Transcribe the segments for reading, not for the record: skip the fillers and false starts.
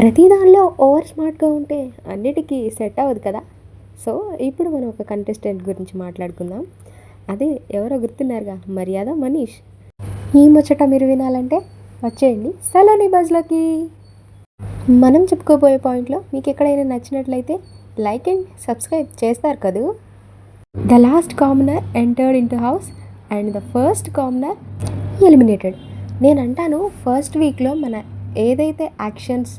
ప్రతి దానిలో ఓవర్ స్మార్ట్గా ఉంటే అన్నిటికీ సెట్ అవ్వదు కదా. సో ఇప్పుడు మనం ఒక కంటెస్టెంట్ గురించి మాట్లాడుకుందాం. అదే ఎవరో గుర్తున్నారుగా, మర్యాద మనీష్. ఈ ముచ్చట మీరు వినాలంటే వచ్చేయండి సలోని బజ్లోకి. మనం చెప్పుకోబోయే పాయింట్లో మీకు ఎక్కడైనా నచ్చినట్లయితే లైక్ అండ్ సబ్స్క్రైబ్ చేస్తారు కదూ. The last commoner entered in to house and the first commoner eliminated. నేను అంటాను, ఫస్ట్ వీక్లో మన ఏదైతే యాక్షన్స్,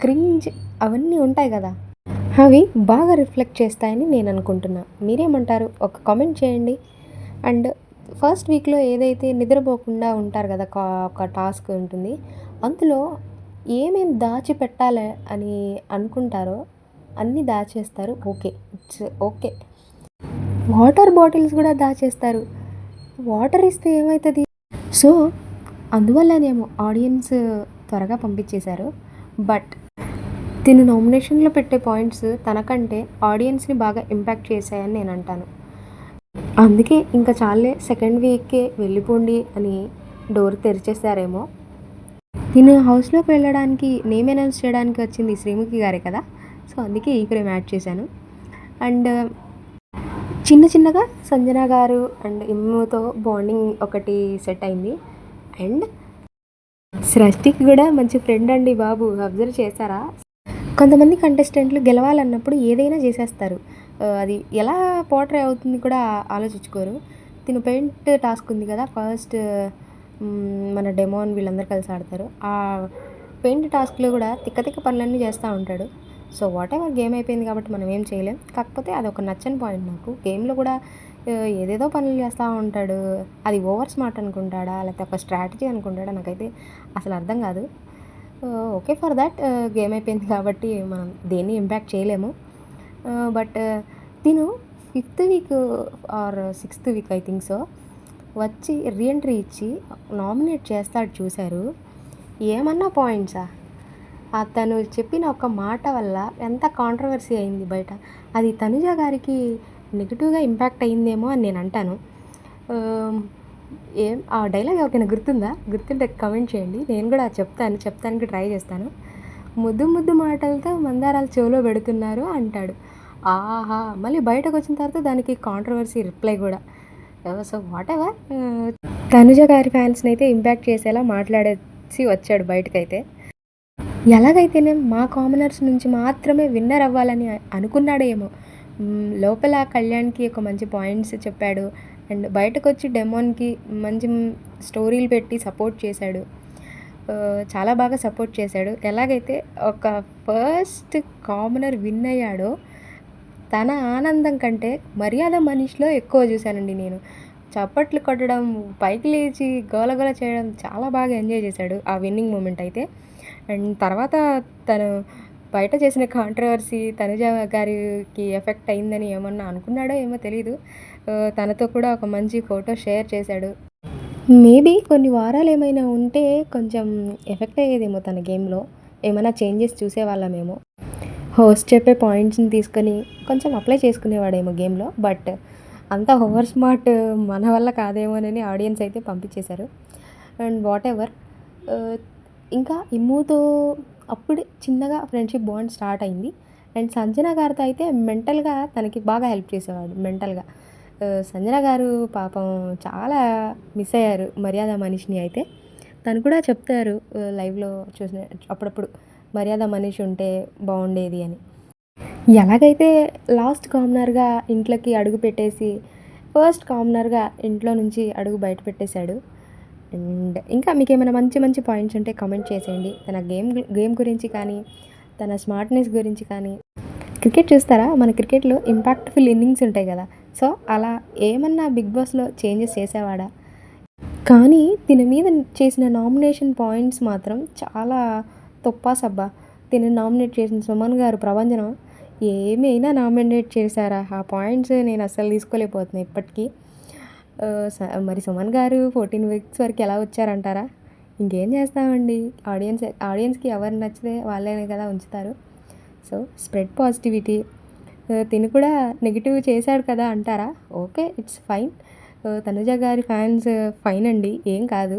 క్రింజ్ అవన్నీ ఉంటాయి కదా, అవి బాగా రిఫ్లెక్ట్ చేస్తాయని నేను అనుకుంటున్నా. మీరేమంటారు? ఒక కామెంట్ చేయండి. అండ్ ఫస్ట్ వీక్లో ఏదైతే నిద్రపోకుండా ఉంటారు కదా, ఒక టాస్క్ ఉంటుంది, అందులో ఏమేం దాచిపెట్టాలి అని అనుకుంటారో అన్నీ దాచేస్తారు. Okay, it's okay. Water bottles కూడా దాచేస్తారు. వాటర్ ఇస్తే ఏమవుతుంది? సో అందువల్లనేమో ఆడియన్స్ త్వరగా పంపించేశారు. బట్ తిను నామినేషన్లో పెట్టే పాయింట్స్ తనకంటే ఆడియన్స్ని బాగా ఇంపాక్ట్ చేశాయని నేను అంటాను. అందుకే ఇంకా చాలే, సెకండ్ వీక్కే వెళ్ళిపోండి అని డోర్ తెరిచేస్తారేమో. తిను హౌస్లోకి వెళ్ళడానికి, నేమ్ అనౌన్స్ చేయడానికి వచ్చింది శ్రీముఖి గారే కదా. సో అందుకే ఈ ఫ్రేమ్ యాడ్ చేశాను. అండ్ చిన్న చిన్నగా సంజన గారు అండ్ ఇమ్ముతో బాండింగ్ ఒకటి సెట్ అయింది. అండ్ సృష్టికి కూడా మంచి ఫ్రెండ్ అండి బాబు, అబ్జర్వ్ చేశారా? కొంతమంది కంటెస్టెంట్లు గెలవాలన్నప్పుడు ఏదైనా చేసేస్తారు. అది ఎలా పోర్ట్రే అవుతుంది కూడా ఆలోచించుకోరు. తిను పెయింట్ టాస్క్ ఉంది కదా, ఫస్ట్ మన డెమోన్ వీళ్ళందరూ కలిసి ఆడతారు. ఆ పెయింట్ టాస్క్లో కూడా తిక్క తిక్క పనులన్నీ చేస్తూ ఉంటాడు. సో వాట్ ఎవర్, గేమ్ అయిపోయింది కాబట్టి మనం ఏం చేయలేం. కాకపోతే అది ఒక నచ్చని పాయింట్ నాకు. గేమ్లో కూడా ఏదేదో పనులు చేస్తూ ఉంటాడు. అది ఓవర్ స్మార్ట్ అనుకుంటాడా, లేకపోతే ఒక స్ట్రాటజీ అనుకుంటాడా, నాకైతే అసలు అర్థం కాదు. ఓకే, ఫర్ దట్ గేమ్ అయిపోయింది కాబట్టి మనం దేన్ని ఇంపాక్ట్ చేయలేము. బట్ తిను 5th week or 6th week I think so వచ్చి రీఎంట్రీ ఇచ్చి నామినేట్ చేస్తాడు, చూశారు. ఏమన్నా పాయింట్సా? తను చెప్పిన ఒక మాట వల్ల ఎంత కాంట్రవర్సీ అయింది బయట. అది తనుజ గారికి నెగిటివ్గా ఇంపాక్ట్ అయిందేమో అని నేను అంటాను. ఏం ఆ డైలాగ్ ఎవరికైనా గుర్తుందా? గుర్తుంటే కమెంట్ చేయండి, నేను కూడా చెప్తానికి ట్రై చేస్తాను. ముద్దు ముద్దు మాటలతో మందారాలు చెవిలో పెడుతున్నారు అంటాడు. ఆహా, మళ్ళీ బయటకు వచ్చిన తర్వాత దానికి కాంట్రవర్సీ రిప్లై కూడా. సో వాట్ ఎవర్, తనుజ గారి ఫ్యాన్స్ని అయితే ఇంపాక్ట్ చేసేలా మాట్లాడేసి వచ్చాడు బయటకైతే. ఎలాగైతేనే మా కామనర్స్ నుంచి మాత్రమే విన్నర్ అవ్వాలని అనుకున్నాడేమో. లోపల కళ్యాణ్కి ఒక మంచి పాయింట్స్ చెప్పాడు. అండ్ బయటకు వచ్చి డెమోన్కి మంచి స్టోరీలు పెట్టి సపోర్ట్ చేశాడు. చాలా బాగా సపోర్ట్ చేశాడు. ఎలాగైతే ఒక ఫస్ట్ కామనర్ విన్ అయ్యాడో తన ఆనందం కంటే మర్యాద మనీష్లో ఎక్కువ చూశానండి నేను. చప్పట్లు కొట్టడం, పైకి లేచి గోలగోల చేయడం చాలా బాగా ఎంజాయ్ చేశాడు ఆ విన్నింగ్ మూమెంట్ అయితే. అండ్ తర్వాత తను బయట చేసిన కాంట్రవర్సీ తనుజ గారికి ఎఫెక్ట్ అయిందని ఏమన్నా అనుకున్నాడో ఏమో తెలీదు. తనతో కూడా ఒక మంచి ఫోటో షేర్ చేశాడు. మేబీ కొన్ని వారాలు ఏమైనా ఉంటే కొంచెం ఎఫెక్ట్ అయ్యేదేమో తన గేమ్లో, ఏమైనా చేంజెస్ చూసేవాళ్ళమేమో. హోస్ట్ చెప్పే పాయింట్స్ని తీసుకొని కొంచెం అప్లై చేసుకునేవాడేమో గేమ్లో. బట్ అంతా ఓవర్ స్మార్ట్ మన వల్ల కాదేమోనని ఆడియన్స్ అయితే పంపించేశారు. అండ్ వాట్ ఎవర్, ఇంకా ఇమ్ముతో అప్పుడే చిన్నగా ఫ్రెండ్షిప్ బాండ్ స్టార్ట్ అయింది. అండ్ సంజన గారితో అయితే మెంటల్గా తనకి బాగా హెల్ప్ చేసేవాడు. మెంటల్గా సంజన గారు పాపం చాలా మిస్ అయ్యారు మర్యాద మనీష్ని అయితే. తను కూడా చెప్తారు లైవ్లో చూసిన అప్పుడప్పుడు, మర్యాద మనీష్ ఉంటే బాగుండేది అని. ఎలాగైతే లాస్ట్ కామనర్గా ఇంట్లోకి అడుగు పెట్టేసి ఫస్ట్ కామనర్గా ఇంట్లో నుంచి అడుగు బయట పెట్టేశాడు. అండ్ ఇంకా మీకు ఏమైనా మంచి మంచి పాయింట్స్ ఉంటే కమెంట్ చేసేయండి. తన గేమ్ గురించి కానీ, తన స్మార్ట్నెస్ గురించి కానీ. క్రికెట్ చూస్తారా? మన క్రికెట్లో ఇంపాక్ట్ఫుల్ ఇన్నింగ్స్ ఉంటాయి కదా. సో అలా ఏమన్నా బిగ్ బాస్లో చేంజెస్ చేసేవాడా? కానీ దీని మీద చేసిన నామినేషన్ పాయింట్స్ మాత్రం చాలా తొప్పా సబ్బా. తిని నామినేట్ చేసిన సుమన్ గారు ప్రభంజనం ఏమైనా నామినేట్ చేశారా? ఆ పాయింట్స్ నేను అస్సలు తీసుకోలేకపోతున్నాను ఇప్పటికీ. మరి సుమన్ గారు 14 వీక్స్ వరకు ఎలా వచ్చారంటారా? ఇంకేం చేస్తామండి, ఆడియన్స్కి ఎవరు నచ్చితే వాళ్ళనే కదా ఉంచుతారు. So spread positivity. తిను కూడా నెగిటివ్ చేశాడు కదా అంటారా? Okay, it's fine. తనుజ గారి ఫ్యాన్స్ ఫైన్ అండి, ఏం కాదు.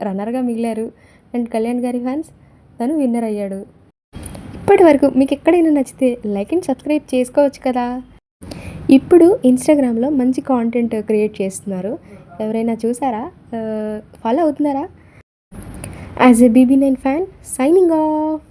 రన్నర్గా మిగిలారు. అండ్ కళ్యాణ్ గారి ఫ్యాన్స్ తను విన్నర్ అయ్యాడు. ఇప్పటి వరకు మీకు ఎక్కడైనా నచ్చితే లైక్ అండ్ సబ్స్క్రైబ్ చేసుకోవచ్చు కదా. ఇప్పుడు ఇన్స్టాగ్రామ్లో మంచి కాంటెంట్ క్రియేట్ చేస్తున్నారు. ఎవరైనా చూసారా? ఫాలో అవుతున్నారా? As a BB nine fan signing of.